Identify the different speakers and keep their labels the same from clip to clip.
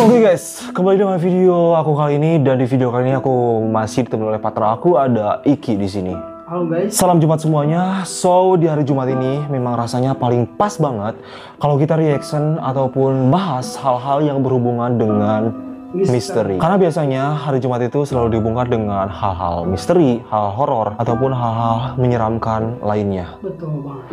Speaker 1: Oke guys, kembali dengan video aku kali ini, dan di video kali ini aku masih ditemani oleh partner aku, ada Iki di sini.
Speaker 2: Halo guys.
Speaker 1: Salam Jumat semuanya. So, di hari Jumat ini memang rasanya paling pas banget kalau kita reaction ataupun bahas hal-hal yang berhubungan dengan misteri. Karena biasanya hari Jumat itu selalu dihubungkan dengan hal-hal misteri, hal horor, ataupun hal-hal menyeramkan lainnya.
Speaker 2: Betul banget.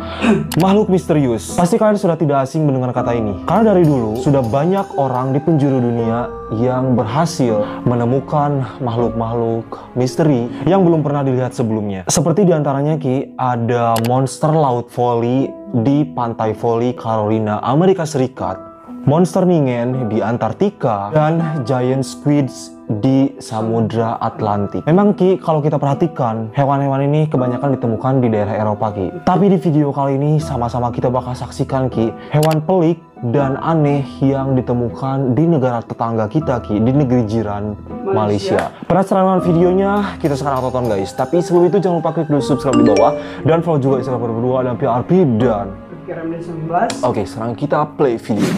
Speaker 1: Makhluk misterius. Pasti kalian sudah tidak asing mendengar kata ini. Karena dari dulu sudah banyak orang di penjuru dunia yang berhasil menemukan makhluk-makhluk misteri yang belum pernah dilihat sebelumnya. Seperti diantaranya Ki, ada monster laut voli di pantai Folly, Carolina, Amerika Serikat. Monster ningen di Antartika, dan giant squids di Samudra Atlantik. Memang Ki, kalau kita perhatikan, hewan-hewan ini kebanyakan ditemukan di daerah Eropa Ki. Tapi di video kali ini sama-sama kita bakal saksikan Ki, hewan pelik dan aneh yang ditemukan di negara tetangga kita Ki, di negeri jiran Malaysia. Penasaran dengan videonya? Kita sekarang tonton guys. Tapi sebelum itu jangan lupa klik dulu subscribe di bawah dan follow juga Instagram berdua dan PRP dan Oke, sekarang kita play video.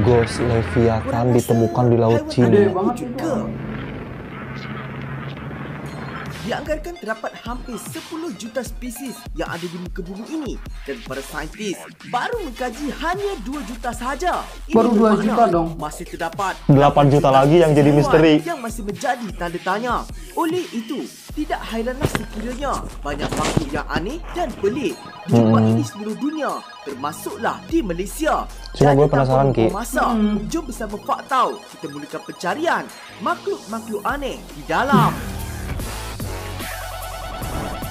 Speaker 1: Ghost Leviathan ditemukan di Laut Cina.
Speaker 3: Dianggarkan terdapat hampir 10 juta spesies yang ada di muka bumi ini, dan para saintis baru mengkaji hanya 2 juta sahaja.
Speaker 2: Baru 2 juta dong.
Speaker 3: Masih terdapat
Speaker 1: 8 juta lagi yang jadi misteri,
Speaker 3: yang masih menjadi tanda tanya. Oleh itu, tidak hairanlah sekiranya banyak makhluk yang aneh dan pelik dijumpai di seluruh dunia, termasuklah di Malaysia.
Speaker 1: Cuma gue penasaran Ki.
Speaker 3: Jom bersama Faktau kita mulakan pencarian makhluk-makhluk aneh di dalam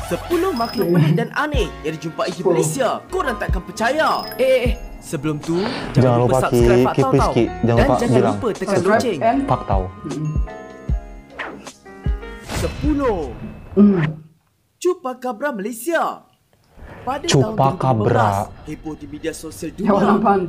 Speaker 3: 10 makhluk pelik dan aneh yang dijumpai di Malaysia. Korang takkan percaya. Sebelum tu,
Speaker 1: jangan lupa
Speaker 3: subscribe
Speaker 1: Ki,
Speaker 3: Faktau
Speaker 1: please Ki. Jangan lupa
Speaker 3: jangan
Speaker 1: bilang
Speaker 3: lupa tekan lonceng.
Speaker 1: Faktau.
Speaker 3: 10. Chupacabra Malaysia. Pada
Speaker 1: Chupacabra.
Speaker 3: tahun 2015, heboh di media sosial dunia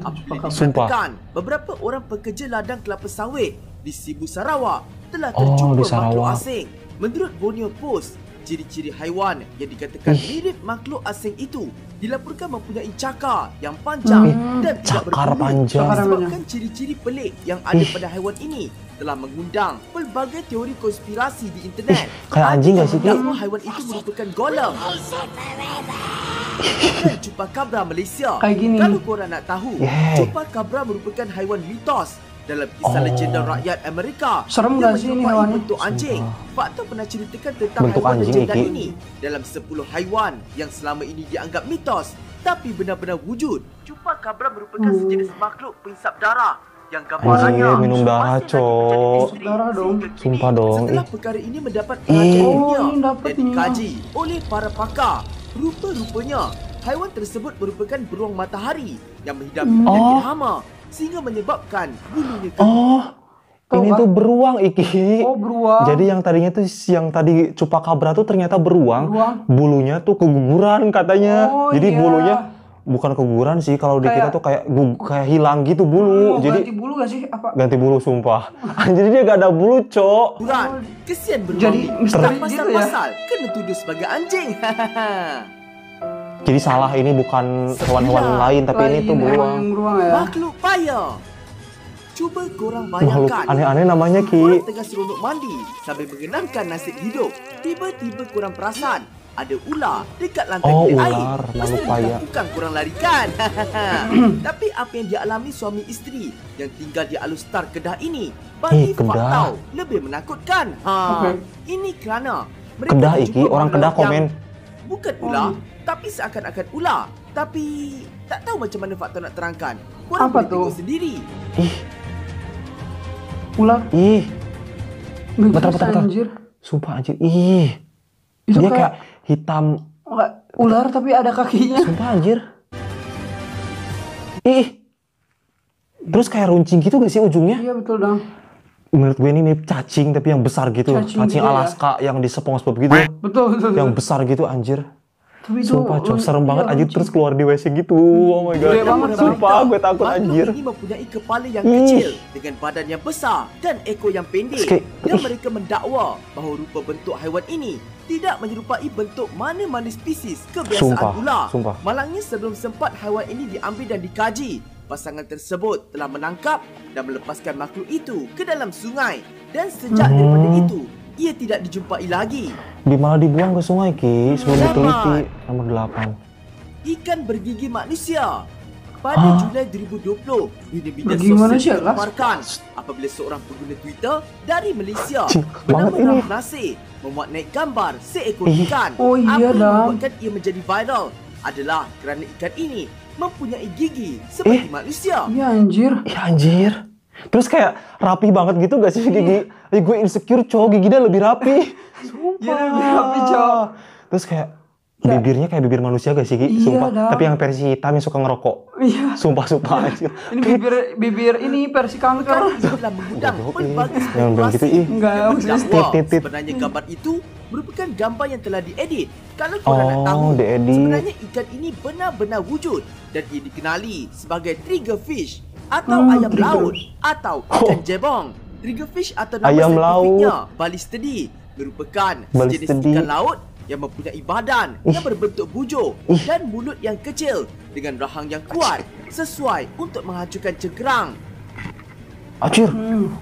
Speaker 3: apabila dikatakan beberapa orang pekerja ladang kelapa sawit di Sibu Sarawak telah terjumpa makhluk asing. Menurut Borneo Post, ciri-ciri haiwan yang dikatakan mirip makhluk asing itu dilaporkan mempunyai cakar yang panjang dan tidak berbulu. Sebabkan ciri-ciri pelik yang ada pada haiwan ini telah mengundang pelbagai teori konspirasi di internet.
Speaker 1: Kayak anjing gak sih Ki?
Speaker 3: Haiwan itu merupakan golem. Dan Chupacabra Malaysia. Kalau korang nak tahu, Chupacabra merupakan haiwan mitos dalam kisah legenda rakyat Amerika.
Speaker 2: Serem gak sih ini haiwan?
Speaker 3: Bentuk anjing. Fakta pernah ceritakan tentang
Speaker 1: bentuk
Speaker 3: haiwan
Speaker 1: anjing
Speaker 3: legenda
Speaker 1: Ki
Speaker 3: ini dalam 10 haiwan yang selama ini dianggap mitos tapi benar-benar wujud. Chupacabra merupakan sejenis makhluk pengisap darah yang gambarannya
Speaker 1: minum darah cok. Sumpah dong.
Speaker 3: Setelah perkara ini mendapat perhatian dunia dan dikaji oleh para pakar, rupa-rupanya haiwan tersebut merupakan beruang matahari yang menghidapi penyakit hama sehingga menyebabkan bulunya
Speaker 1: Ini tuh beruang Iki.
Speaker 2: Beruang.
Speaker 1: Jadi yang tadinya tuh, yang tadi Chupacabra tuh ternyata beruang. Bulunya tuh keguguran katanya. Jadi bulunya bukan keguguran sih, kalau di kita tuh kayak hilang gitu bulu. Jadi
Speaker 2: ganti bulu gak sih? Apa?
Speaker 1: Ganti bulu sumpah. Jadi dia gak ada bulu cok.
Speaker 3: Kesian beruang.
Speaker 2: Jadi misteri gitu ya.
Speaker 3: Pasal kena tuduh sebagai anjing.
Speaker 1: Jadi salah ini bukan hewan-hewan lain, tapi ini tuh beruang.
Speaker 3: Makhluk paya. Cuba korang bayangkan,
Speaker 1: makhluk aneh-aneh namanya Ki.
Speaker 3: korang tengah seronok mandi sambil mengenangkan nasib hidup. Tiba-tiba korang perasan ada ular dekat lantai bilik air.
Speaker 1: Makhluk paya.
Speaker 3: Bukan korang larikan. Tapi apa yang dialami suami isteri yang tinggal di Alustar Kedah ini bagi Faktau lebih menakutkan. Ini kerana mereka
Speaker 1: Kedah Iki, orang Kedah komen.
Speaker 3: Bukan ular, tapi seakan-akan ular. Tapi tak tahu macam mana Faktau nak terangkan. Korang boleh tengok sendiri.
Speaker 2: Ular.
Speaker 1: Betul. Sumpah anjir.
Speaker 2: Itu
Speaker 1: dia kayak hitam.
Speaker 2: Ular tapi ada kakinya.
Speaker 1: Sumpah anjir. Terus kayak runcing gitu gak sih ujungnya?
Speaker 2: Iya betul dong.
Speaker 1: Menurut gue ini mirip cacing tapi yang besar gitu. Cacing Alaska yang di SpongeBob gitu.
Speaker 2: Betul.
Speaker 1: Yang besar gitu anjir.
Speaker 2: Tapi itu
Speaker 1: Sumpah cok, serem
Speaker 2: iya,
Speaker 1: banget anjir,
Speaker 2: lucu.
Speaker 1: terus keluar di WC gitu. Oh my god.
Speaker 2: Gede banget,
Speaker 1: Sumpah gue takut
Speaker 3: Makhluk
Speaker 1: anjir.
Speaker 3: ini mempunyai kepala yang
Speaker 1: Ih.
Speaker 3: kecil dengan badan yang besar dan ekor yang pendek. Dan mereka mendakwa bahawa rupa bentuk haiwan ini tidak menyerupai bentuk mana-mana spesies kebiasaan
Speaker 1: Sumpah,
Speaker 3: ular.
Speaker 1: sumpah.
Speaker 3: Malangnya sebelum sempat haiwan ini diambil dan dikaji, pasangan tersebut telah menangkap dan melepaskan makhluk itu ke dalam sungai. Dan sejak daripada itu, ia tidak dijumpai lagi.
Speaker 1: Di malah dibuang ke sungai Ki, sebelum
Speaker 3: Selamat.
Speaker 1: diteliti. Nomor 8.
Speaker 3: Ikan bergigi manusia. Pada Julai 2020, dunia media
Speaker 2: Bergigi manusia
Speaker 3: sosial
Speaker 2: lah.
Speaker 3: dikeluarkan apabila seorang pengguna Twitter dari Malaysia
Speaker 1: Cik,
Speaker 3: bernama
Speaker 1: banget ini.
Speaker 3: Raf Nasir memuat naik gambar seekor
Speaker 1: Ih.
Speaker 3: ikan.
Speaker 2: Oh iya,
Speaker 3: Apa yang
Speaker 2: dah.
Speaker 3: membuatkan ia menjadi viral adalah kerana ikan ini mempunyai gigi seperti manusia.
Speaker 2: Iya anjir.
Speaker 1: Iya anjir. Terus kayak rapi banget gitu gak sih gigi? Gue insecure cowok, gigi dia lebih rapi. Sumpah.
Speaker 2: Iya, lebih rapi, cowok.
Speaker 1: Terus kayak bibirnya kayak bibir manusia gak sih Ki?
Speaker 2: Iya,
Speaker 1: Sumpah.
Speaker 2: dah.
Speaker 1: Tapi yang versi hitam yang suka ngerokok.
Speaker 2: Iya.
Speaker 1: Sumpah anjir.
Speaker 2: Ini bibir ini versi kanker.
Speaker 3: Telah mengundang
Speaker 1: Goblok,
Speaker 3: pelbagai
Speaker 1: Jangan bilang gitu, ih.
Speaker 2: Enggak,
Speaker 3: yang
Speaker 2: maksudnya
Speaker 3: mendakwa
Speaker 1: tit.
Speaker 3: sebenarnya gambar itu merupakan gambar yang telah diedit. Kalau korang nak
Speaker 1: Oh,
Speaker 3: tahu,
Speaker 1: diedit.
Speaker 3: sebenarnya ikan ini benar-benar wujud dan ia dikenali sebagai triggerfish atau ayam
Speaker 2: trigger.
Speaker 3: laut atau ikan jebong. Triggerfish atau nama
Speaker 1: Ayam
Speaker 3: saintifiknya
Speaker 1: laut.
Speaker 3: balistidi merupakan sejenis
Speaker 1: Balistidi.
Speaker 3: ikan laut yang mempunyai badan yang berbentuk bujur dan mulut yang kecil dengan rahang yang kuat sesuai untuk menghancurkan cengkerang.
Speaker 1: Anjir,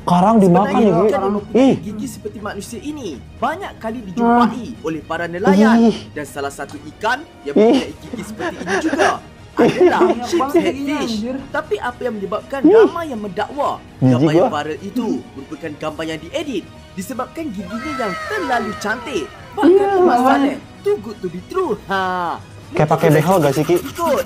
Speaker 1: karang dimakan
Speaker 3: Sebenarnya
Speaker 1: ya Ki.
Speaker 3: ikan yang mempunyai
Speaker 1: Ih,
Speaker 3: gigi seperti manusia ini banyak kali dijumpai oleh para nelayan.
Speaker 1: Ih.
Speaker 3: Dan salah satu ikan yang mempunyai gigi seperti ini juga adalah
Speaker 2: Banyak
Speaker 3: sheep's
Speaker 2: banget
Speaker 3: head
Speaker 2: giginya,
Speaker 3: fish.
Speaker 2: anjir.
Speaker 3: Tapi apa yang menyebabkan ramai yang mendakwa
Speaker 1: Jijik
Speaker 3: gambar yang
Speaker 1: gua.
Speaker 3: viral itu merupakan gambar yang diedit disebabkan giginya yang terlalu cantik. Bahkan
Speaker 2: Iya,
Speaker 3: Emas
Speaker 2: makanya.
Speaker 3: Saleh, too good to be true.
Speaker 1: Kayak pakai behel gak sih, Ki?
Speaker 3: Ikut.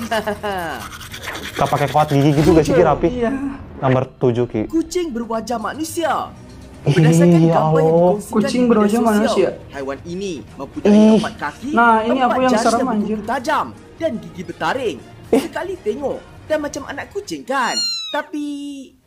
Speaker 1: Gak pakai kawat gigi gitu gak sih Ki, rapi?
Speaker 2: Iya.
Speaker 1: Nomor 7 Ki.
Speaker 3: Kucing berwajah manusia.
Speaker 1: Ih,
Speaker 3: Berdasarkan
Speaker 1: ya
Speaker 3: gambar yang
Speaker 1: Allah.
Speaker 3: dikongsikan
Speaker 2: Kucing
Speaker 3: di media
Speaker 2: berwajah
Speaker 3: sosial,
Speaker 2: manusia.
Speaker 3: haiwan ini mempunyai 4 kaki,
Speaker 2: Nah, ini
Speaker 3: 4
Speaker 2: apa yang
Speaker 3: jari
Speaker 2: serem,
Speaker 3: yang
Speaker 2: anjir?
Speaker 3: berkuku tajam dan gigi bertaring. Sekali tengok dan macam anak kucing kan? Tapi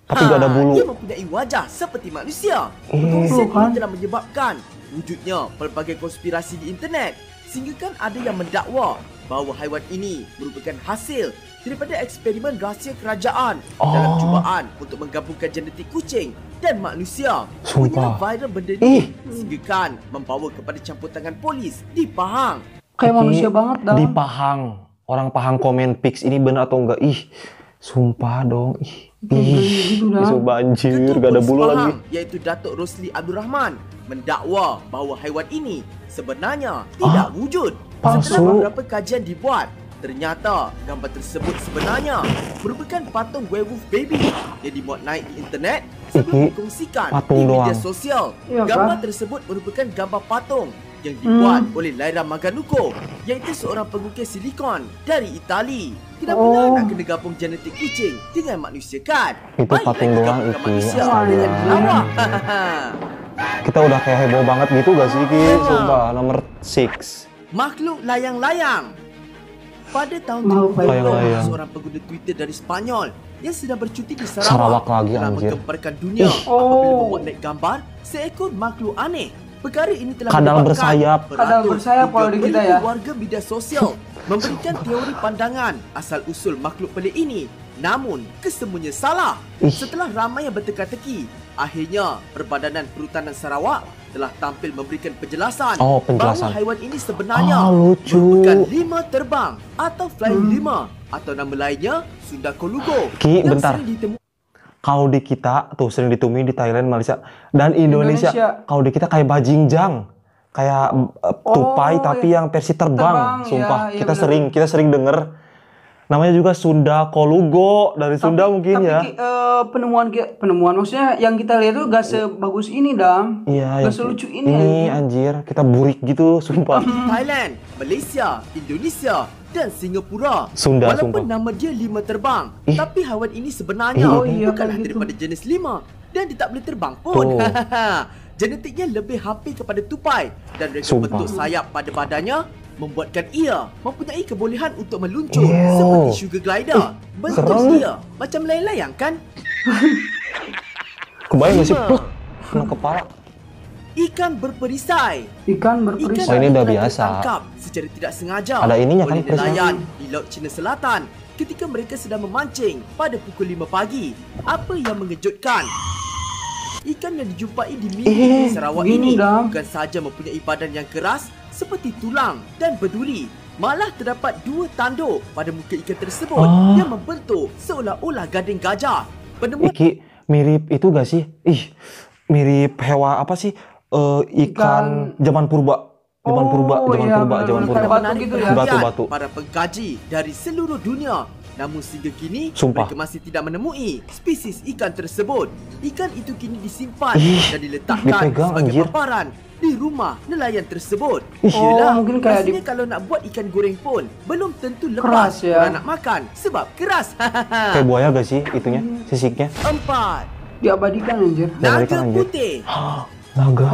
Speaker 1: gak ada bulu.
Speaker 3: Ia mempunyai wajah seperti manusia.
Speaker 1: Eh.
Speaker 3: Perkongsian
Speaker 2: Kan?
Speaker 3: ini telah menyebabkan wujudnya pelbagai konspirasi di internet. Sehingga kan ada yang mendakwa bahawa haiwan ini merupakan hasil daripada eksperimen rahsia kerajaan dalam cubaan untuk menggabungkan genetik kucing dan manusia.
Speaker 1: Sumpah.
Speaker 3: Punyalah viral benda
Speaker 1: Ih.
Speaker 3: ni sehingga kan membawa kepada campur tangan polis di Pahang.
Speaker 2: Kayak
Speaker 1: Ki,
Speaker 2: manusia banget dah.
Speaker 1: Di Pahang. Orang Pahang komen pics ini benar atau enggak? Ih, sumpah dong. Ih,
Speaker 2: gitu dah.
Speaker 1: sumpah anjir,
Speaker 3: Ketua
Speaker 1: gak ada
Speaker 3: Polis
Speaker 1: bulu lagi.
Speaker 3: Pahang, iaitu Datuk Rosli Abdul Rahman mendakwa bahawa haiwan ini sebenarnya tidak wujud.
Speaker 1: Palsu.
Speaker 3: Setelah beberapa kajian dibuat, ternyata gambar tersebut sebenarnya merupakan patung werewolf baby yang dimuat naik di internet sebelum dikongsikan
Speaker 1: patung
Speaker 3: di media
Speaker 1: doang.
Speaker 3: sosial.
Speaker 2: Iya,
Speaker 3: Gambar
Speaker 2: kah?
Speaker 3: tersebut merupakan gambar patung yang dibuat oleh Laira Maganuko, iaitu seorang pengukir silikon dari Itali. Kenapa nak kena gabung genetik kucing dengan manusia kan?
Speaker 1: Itu
Speaker 3: Baiklah
Speaker 1: patung
Speaker 3: kita
Speaker 1: doang
Speaker 3: gabungkan
Speaker 1: itu.
Speaker 3: manusia
Speaker 2: Oh,
Speaker 3: dengan
Speaker 2: iya.
Speaker 3: kelawar.
Speaker 1: Kita udah kayak heboh banget gitu gak sih Ki? Sumpah, nomor 6.
Speaker 3: Makhluk layang-layang. Pada tahun
Speaker 2: Makhluk
Speaker 3: 2020,
Speaker 1: layang-layang.
Speaker 3: seorang pengguna Twitter dari Spanyol yang sedang bercuti di
Speaker 1: Sarawak
Speaker 3: Sarawak
Speaker 1: lagi,
Speaker 3: telah
Speaker 1: anjir.
Speaker 3: menggemparkan dunia apabila membuat naik gambar seekor makhluk aneh. Perkara ini telah
Speaker 1: Kadal
Speaker 3: menyebabkan
Speaker 1: bersayap.
Speaker 2: Kadal bersayap kalau di kita ya.
Speaker 3: warga media sosial memberikan teori pandangan asal-usul makhluk pelik ini. Namun, kesemuanya salah.
Speaker 1: Ih.
Speaker 3: Setelah ramai yang berteka-teki, akhirnya Perbadanan Perhutanan Sarawak telah tampil memberikan penjelasan,
Speaker 1: Oh, penjelasan.
Speaker 3: bahawa haiwan ini sebenarnya
Speaker 1: Lucu.
Speaker 3: merupakan lima terbang atau flying lima atau nama lainnya Sunda Kolugo
Speaker 1: Ki,
Speaker 3: yang
Speaker 1: bentar.
Speaker 3: sering ditemukan
Speaker 1: Kalau di kita tuh sering ditemuin di Thailand, Malaysia, dan Indonesia.
Speaker 2: Indonesia.
Speaker 1: Kalau di kita kayak bajingjang, kayak tupai tapi yang versi
Speaker 2: Terbang,
Speaker 1: terbang. Sumpah,
Speaker 2: iya,
Speaker 1: kita
Speaker 2: benar.
Speaker 1: sering denger. Namanya juga Sunda Kolugo, dari Sunda mungkin
Speaker 2: tapi,
Speaker 1: ya.
Speaker 2: penemuan maksudnya yang kita lihat tuh gak sebagus ini dam.
Speaker 1: Iya,
Speaker 2: Gak
Speaker 1: yang-
Speaker 2: selucu ini.
Speaker 1: Ini anjir, kita burik gitu, sumpah.
Speaker 3: Thailand, Malaysia, Indonesia dan Singapura.
Speaker 1: Sunda,
Speaker 3: Walaupun
Speaker 1: sumpah.
Speaker 3: nama dia lima terbang,
Speaker 1: Ih.
Speaker 3: tapi haiwan ini sebenarnya
Speaker 1: Oh
Speaker 2: iya,
Speaker 3: bukanlah
Speaker 2: kayak gitu.
Speaker 3: daripada jenis lima dan dia tak boleh terbang pun.
Speaker 1: Tuh.
Speaker 3: Genetiknya lebih hampir kepada tupai dan reka
Speaker 1: Sumpah.
Speaker 3: bentuk sayap pada badannya membuatkan ia mempunyai kebolehan untuk meluncur
Speaker 1: Ew.
Speaker 3: seperti sugar glider. Bentuk
Speaker 1: serem.
Speaker 3: dia macam layang-layang kan?
Speaker 1: Kebayang gak sih?
Speaker 3: Lima.
Speaker 1: Pluk, kena kepala.
Speaker 3: Ikan berperisai.
Speaker 2: Ikan berperisai.
Speaker 1: Oh, ini udah
Speaker 3: telah
Speaker 1: biasa.
Speaker 3: tertangkap secara tidak sengaja
Speaker 1: Ada ininya kan,
Speaker 3: oleh nelayan di Laut Cina Selatan ketika mereka sedang memancing pada pukul 5 pagi. Apa yang mengejutkan? Ikan yang dijumpai di Miri Sarawak ini bukan sahaja mempunyai badan yang keras seperti tulang dan berduri, malah terdapat 2 tanduk pada muka ikan tersebut yang membentuk seolah-olah gading gajah. Penemuan
Speaker 1: Iki mirip itu gak sih? Mirip hewan apa sih? Ikan zaman purba. Zaman purba.
Speaker 2: Gitu ya.
Speaker 1: Batu-batu.
Speaker 3: Para pengkaji dari seluruh dunia. Namun sehingga kini mereka masih tidak menemui spesies ikan tersebut. Ikan itu kini disimpan dan diletakkan sebagai paparan di rumah nelayan tersebut.
Speaker 2: Mungkin kayak
Speaker 3: rasanya kalau nak buat ikan goreng pun belum tentu lepas orang nak makan sebab keras.
Speaker 1: Kayak buaya gak sih itunya, sisiknya?
Speaker 3: 4.
Speaker 2: Diabadikan anjir.
Speaker 3: Naga putih.
Speaker 1: Naga.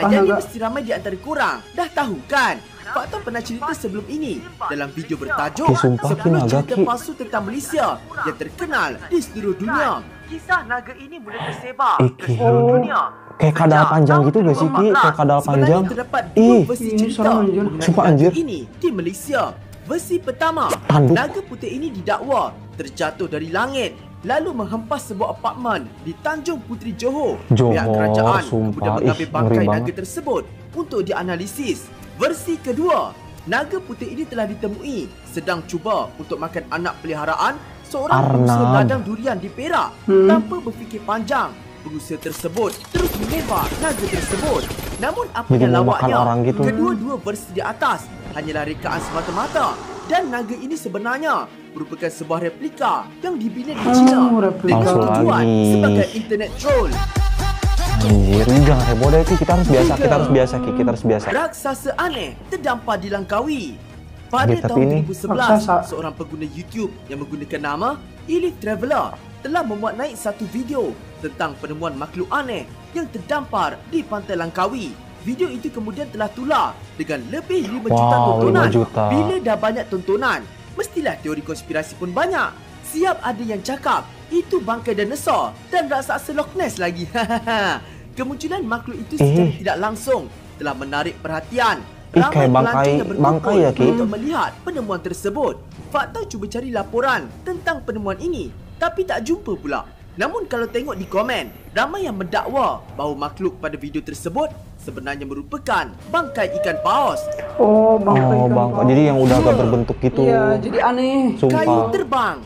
Speaker 3: Jadi mesti ramai di antara korang dah tahu kan? Fakta pernah cerita sebelum ini dalam video bertajuk 10 cerita palsu tentang Malaysia yang terkenal di seluruh dunia. Kisah naga ini mula tersebar ke seluruh dunia.
Speaker 1: Kayak kadal panjang gitu gak sih Ki? Kayak kadal panjang.
Speaker 3: Sebenarnya terdapat 2 versi cerita
Speaker 1: Sumpah
Speaker 3: mengenai
Speaker 1: anjir.
Speaker 3: naga ini di Malaysia. Versi pertama, naga putih ini didakwa terjatuh dari langit lalu menghempas sebuah apartmen di Tanjung Puteri, Johor. Pihak kerajaan kemudian mengambil bangkai naga tersebut untuk dianalisis. Versi kedua, naga putih ini telah ditemui sedang cuba untuk makan anak peliharaan seorang pengusaha ladang durian di Perak. Tanpa berfikir panjang, pengusaha tersebut terus menembak naga tersebut. Namun apa yang lawaknya, kedua-dua versi di atas hanyalah rekaan semata-mata dan naga ini sebenarnya merupakan sebuah replika yang dibina di China dengan tujuan sebagai internet troll.
Speaker 1: Anjir, jangan heboh deh Ki, kita harus biasa.
Speaker 3: Raksasa aneh terdampar di Langkawi. Pada tahun 2011, seorang pengguna YouTube yang menggunakan nama Elif Traveller telah memuat naik satu video tentang penemuan makhluk aneh yang terdampar di pantai Langkawi. Video itu kemudian telah tular dengan lebih 5 juta tontonan. Bila dah banyak tontonan, mestilah teori konspirasi pun banyak. Siap ada yang cakap itu bangkai dinosaur dan raksasa Loch Ness lagi. Kemunculan makhluk itu secara tidak langsung telah menarik perhatian.
Speaker 1: Kayak bangkai ya Ki?
Speaker 3: Untuk melihat penemuan tersebut. Fakta cuba cari laporan tentang penemuan ini, tapi tak jumpa pula. Namun kalau tengok di komen, ramai yang mendakwa bahawa makhluk pada video tersebut sebenarnya merupakan bangkai ikan paus.
Speaker 1: Bangkai. Jadi yang udah agak berbentuk gitu.
Speaker 2: Iya, jadi aneh.
Speaker 1: Sumpah.
Speaker 3: Kayu terbang.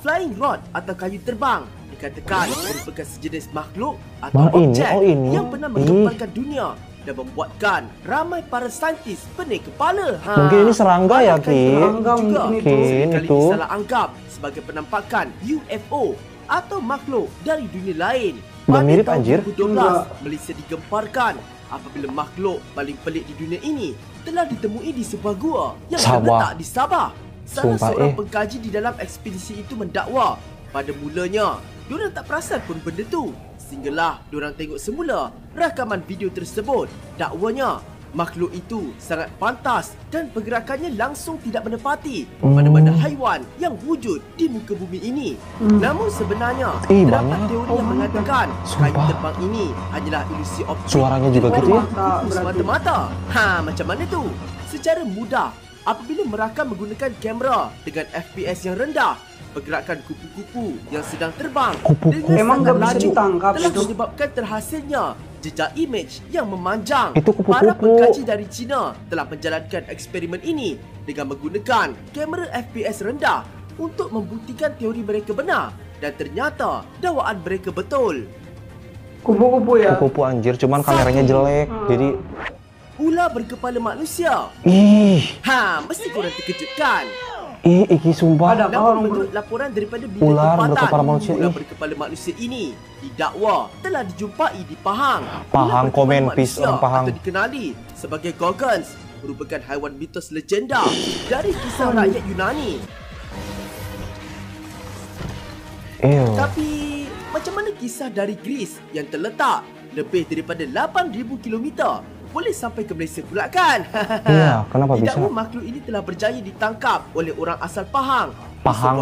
Speaker 3: Flying rod atau kayu terbang dikatakan merupakan sejenis makhluk atau objek yang pernah menggemparkan dunia dan membuatkan ramai para saintis pening kepala.
Speaker 1: Mungkin ini serangga ya Ki?
Speaker 3: Mungkin itu salah anggap sebagai penampakan UFO atau makhluk dari dunia lain.
Speaker 1: Mirip anjir.
Speaker 3: 2012, Malaysia digemparkan apabila makhluk paling pelik di dunia ini telah ditemui di sebuah gua yang terletak di Sabah. Salah seorang pengkaji di dalam ekspedisi itu mendakwa pada mulanya diorang tak perasan pun benda tu, sehinggalah diorang tengok semula rakaman video tersebut. Dakwanya makhluk itu sangat pantas dan pergerakannya langsung tidak menepati mana-mana haiwan yang wujud di muka bumi ini. Namun sebenarnya terdapat teori yang mengatakan kayu terbang ini hanyalah ilusi optik.
Speaker 1: Suaranya juga gitu ya?
Speaker 3: Semata-mata. Macam mana tu? Secara mudah, apabila merakam menggunakan kamera dengan FPS yang rendah, pergerakan kupu-kupu yang sedang terbang dengan sangat laju telah menyebabkan terhasilnya jejak imej yang memanjang. Para pengkaji dari China telah menjalankan eksperimen ini dengan menggunakan kamera FPS rendah untuk membuktikan teori mereka benar, dan ternyata dakwaan mereka betul.
Speaker 2: Kupu-kupu ya?
Speaker 1: Kupu-kupu anjir, cuman kameranya jelek. Jadi
Speaker 3: ular berkepala manusia. Mesti korang terkejut kan?
Speaker 1: Iki sumpah.
Speaker 3: Namun menurut laporan daripada bidang
Speaker 1: ular
Speaker 3: berkepala manusia ini didakwa telah dijumpai di Pahang.
Speaker 1: Pahang komen peace orang Pahang.
Speaker 3: Atau dikenali sebagai Gorgons, merupakan haiwan mitos legenda dari kisah rakyat Yunani. Tapi macam mana kisah dari Greece yang terletak lebih daripada 8,000 kilometer boleh sampai ke Malaysia pula kan?
Speaker 1: Iya, kenapa bisa?
Speaker 3: Didakwa makhluk ini telah berjaya ditangkap oleh orang asal Pahang.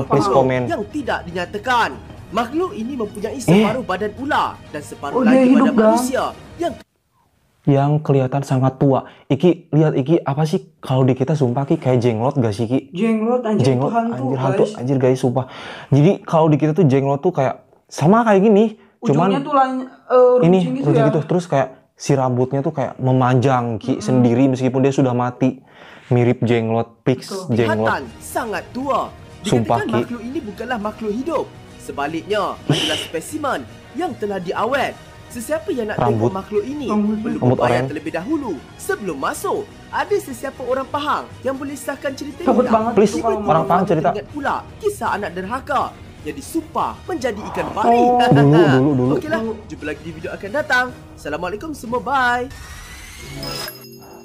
Speaker 1: Please komen.
Speaker 3: Yang tidak dinyatakan. Makhluk ini mempunyai separuh badan ular dan separuh lagi
Speaker 2: hidup
Speaker 3: badan manusia
Speaker 1: yang kelihatan sangat tua. Iki, lihat Iki, apa sih kalau di kita sumpah Ki kayak jenglot gak sih Ki?
Speaker 2: Jenglot anjir, itu hantu,
Speaker 1: hantu, anjir guys, sumpah. Jadi kalau di kita tuh jenglot tuh kayak sama kayak gini,
Speaker 2: ujungnya
Speaker 1: cuman
Speaker 2: tuh
Speaker 1: ini
Speaker 2: gitu
Speaker 1: runcing
Speaker 2: ya.
Speaker 1: gitu, terus kayak si rambutnya tuh kayak memanjang Ki sendiri meskipun dia sudah mati. Mirip jenglot, fix jenglot.
Speaker 3: Sangat tua.
Speaker 1: Sumpah
Speaker 3: Dikatakan makhluk ini bukanlah makhluk hidup. Sebaliknya adalah spesimen yang telah diawet. Sesiapa yang nak tengok makhluk ini perlu berbayar terlebih dahulu sebelum masuk. Ada sesiapa orang Pahang yang boleh sahkan cerita
Speaker 2: takut banget.
Speaker 1: Please, orang Pahang cerita.
Speaker 3: Ingat pula kisah anak derhaka yang disumpah menjadi ikan pari.
Speaker 1: Dulu.
Speaker 3: Okeylah, jumpa lagi di video akan datang. Assalamualaikum semua, bye.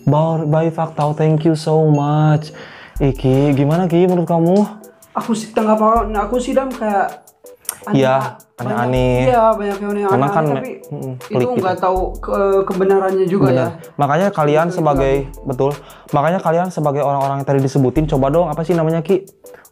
Speaker 1: Bye Faktau, thank you so much. Iki, gimana Ki menurut kamu?
Speaker 2: Aku sih tengah paham, aku sih dam kayak
Speaker 1: iya, aneh-aneh.
Speaker 2: Iya, banyak yang aneh-aneh,
Speaker 1: kan,
Speaker 2: tapi itu nggak tahu kebenarannya juga. Bener.
Speaker 1: Ya. Makanya kalian sebagai makanya kalian sebagai orang-orang yang tadi disebutin, coba dong apa sih namanya Ki?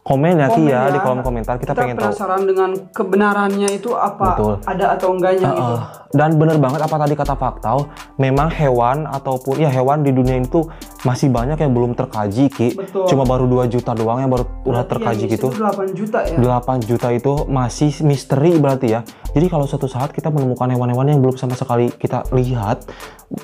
Speaker 1: Komen ya Ki ya di kolom komentar, kita pengen tahu.
Speaker 2: Penasaran dengan kebenarannya itu apa, ada atau enggaknya gitu.
Speaker 1: Dan bener banget apa tadi kata Faktau, memang hewan ataupun ya hewan di dunia itu masih banyak yang belum terkaji Ki.
Speaker 2: Betul.
Speaker 1: Cuma baru 2 juta doang yang baru udah terkaji gitu.
Speaker 2: 8 juta ya.
Speaker 1: 8 juta itu masih misteri berarti ya. Jadi kalau suatu saat kita menemukan hewan-hewan yang belum sama sekali kita lihat,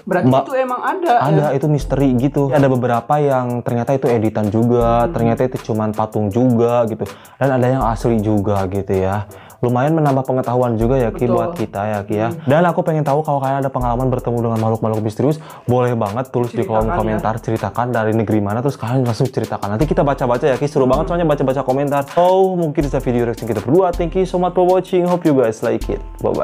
Speaker 2: berarti itu emang ada.
Speaker 1: Ada ya? Itu misteri gitu. Ada beberapa yang ternyata itu editan juga, ternyata itu cuman patung juga gitu. Dan ada yang asli juga gitu ya. Lumayan menambah pengetahuan juga ya Ki buat kita ya Ki ya. Dan aku pengen tahu kalau kalian ada pengalaman bertemu dengan makhluk-makhluk misterius, boleh banget tulis di kolom komentar, ceritakan dari negeri mana, terus kalian langsung ceritakan. Nanti kita baca-baca ya Ki, seru banget soalnya baca-baca komentar. Oh, mungkin bisa video reaction kita berdua. Thank you so much for watching. Hope you guys like it. Bye bye.